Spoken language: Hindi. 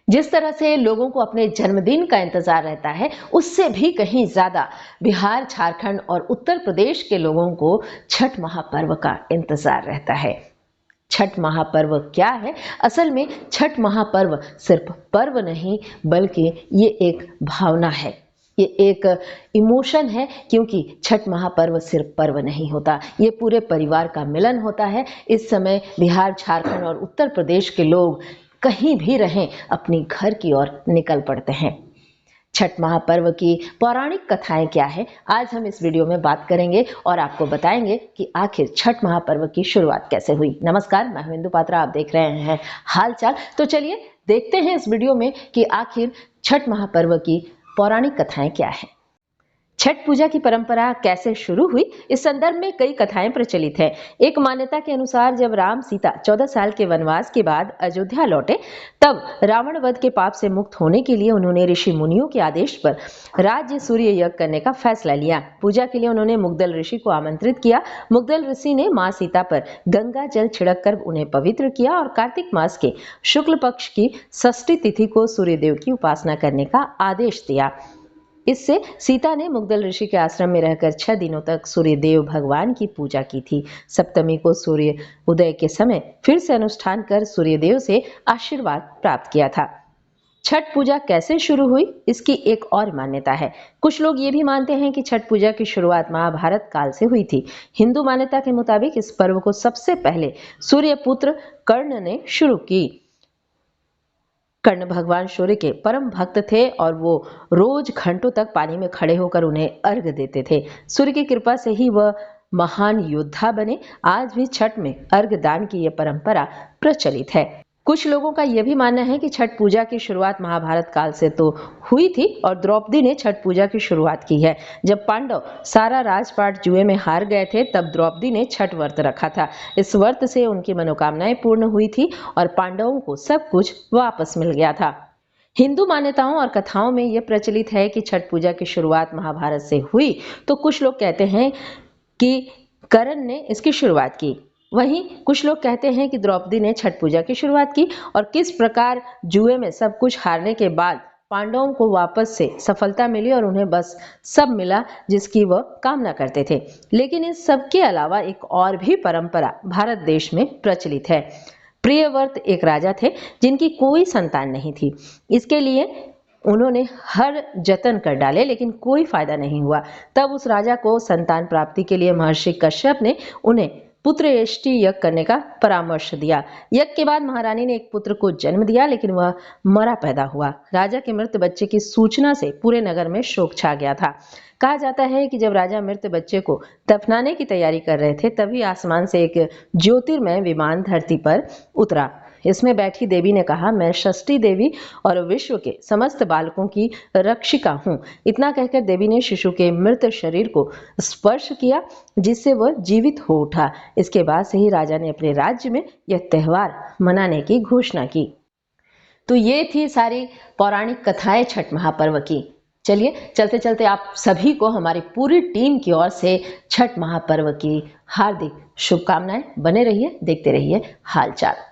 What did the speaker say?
जिस तरह से लोगों को अपने जन्मदिन का इंतजार रहता है, उससे भी कहीं ज्यादा बिहार, झारखंड और उत्तर प्रदेश के लोगों को छठ महापर्व का इंतजार रहता है। छठ महापर्व क्या है? असल में छठ महापर्व सिर्फ पर्व नहीं, बल्कि ये एक भावना है, ये एक इमोशन है, क्योंकि छठ महापर्व सिर्फ पर्व नहीं होता, ये पूरे परिवार का मिलन होता है। इस समय बिहार, झारखंड और उत्तर प्रदेश के लोग कहीं भी रहें, अपनी घर की ओर निकल पड़ते हैं। छठ महापर्व की पौराणिक कथाएं क्या है, आज हम इस वीडियो में बात करेंगे और आपको बताएंगे कि आखिर छठ महापर्व की शुरुआत कैसे हुई। नमस्कार, मैं हूं इंदु पात्रा, आप देख रहे हैं हाल चाल। तो चलिए देखते हैं इस वीडियो में कि आखिर छठ महापर्व की पौराणिक कथाएं क्या है। छठ पूजा की परंपरा कैसे शुरू हुई, इस संदर्भ में कई कथाएं प्रचलित हैं। एक मान्यता के अनुसार जब राम सीता 14 साल के वनवास के बाद अयोध्या लौटे, तब रावण वध के पाप से मुक्त होने के लिए उन्होंने ऋषि मुनियों के आदेश पर राज्य सूर्य यज्ञ करने का फैसला लिया। पूजा के लिए उन्होंने मुग्दल ऋषि को आमंत्रित किया। मुग्दल ऋषि ने मां सीता पर गंगा जल छिड़क कर उन्हें पवित्र किया और कार्तिक मास के शुक्ल पक्ष की षष्ठी तिथि को सूर्यदेव की उपासना करने का आदेश दिया। इससे सीता ने मुग्दल ऋषि के आश्रम में रहकर 6 दिनों तक सूर्यदेव भगवान की पूजा की थी। सप्तमी को सूर्य उदय के समय फिर से अनुष्ठान कर सूर्यदेव से आशीर्वाद प्राप्त किया था। छठ पूजा कैसे शुरू हुई, इसकी एक और मान्यता है। कुछ लोग ये भी मानते हैं कि छठ पूजा की शुरुआत महाभारत काल से हुई थी। हिंदू मान्यता के मुताबिक इस पर्व को सबसे पहले सूर्यपुत्र कर्ण ने शुरू की। कर्ण भगवान सूर्य के परम भक्त थे और वो रोज घंटों तक पानी में खड़े होकर उन्हें अर्घ्य देते थे। सूर्य की कृपा से ही वह महान योद्धा बने। आज भी छठ में अर्घ्य दान की यह परंपरा प्रचलित है। कुछ लोगों का यह भी मानना है कि छठ पूजा की शुरुआत महाभारत काल से तो हुई थी और द्रौपदी ने छठ पूजा की शुरुआत की है। जब पांडव सारा राजपाट जुए में हार गए थे, तब द्रौपदी ने छठ व्रत रखा था। इस व्रत से उनकी मनोकामनाएं पूर्ण हुई थी और पांडवों को सब कुछ वापस मिल गया था। हिंदू मान्यताओं और कथाओं में यह प्रचलित है कि छठ पूजा की शुरुआत महाभारत से हुई, तो कुछ लोग कहते हैं कि कर्ण ने इसकी शुरुआत की। वहीं कुछ लोग कहते हैं कि द्रौपदी ने छठ पूजा की शुरुआत की और किस प्रकार जुए में सब कुछ हारने के बाद पांडवों को वापस से सफलता मिली और उन्हें बस सब मिला जिसकी वह कामना करते थे। लेकिन इस सब के अलावा एक और भी परंपरा भारत देश में प्रचलित है। प्रियव्रत एक राजा थे जिनकी कोई संतान नहीं थी। इसके लिए उन्होंने हर जतन कर डाले, लेकिन कोई फायदा नहीं हुआ। तब उस राजा को संतान प्राप्ति के लिए महर्षि कश्यप ने उन्हें पुत्रेष्टि यज्ञ करने का परामर्श दिया। यज्ञ के बाद महारानी ने एक पुत्र को जन्म दिया, लेकिन वह मरा पैदा हुआ। राजा के मृत बच्चे की सूचना से पूरे नगर में शोक छा गया था। कहा जाता है कि जब राजा मृत बच्चे को दफनाने की तैयारी कर रहे थे, तभी आसमान से एक ज्योतिर्मय विमान धरती पर उतरा। इसमें बैठी देवी ने कहा, मैं षष्ठी देवी और विश्व के समस्त बालकों की रक्षिका हूँ। इतना कहकर देवी ने शिशु के मृत शरीर को स्पर्श किया, जिससे वह जीवित हो उठा। इसके बाद से ही राजा ने अपने राज्य में यह त्योहार मनाने की घोषणा की। तो ये थी सारी पौराणिक कथाएं छठ महापर्व की। चलिए चलते चलते आप सभी को हमारी पूरी टीम की ओर से छठ महापर्व की हार्दिक शुभकामनाएं। बने रहिए, देखते रहिए हालचाल।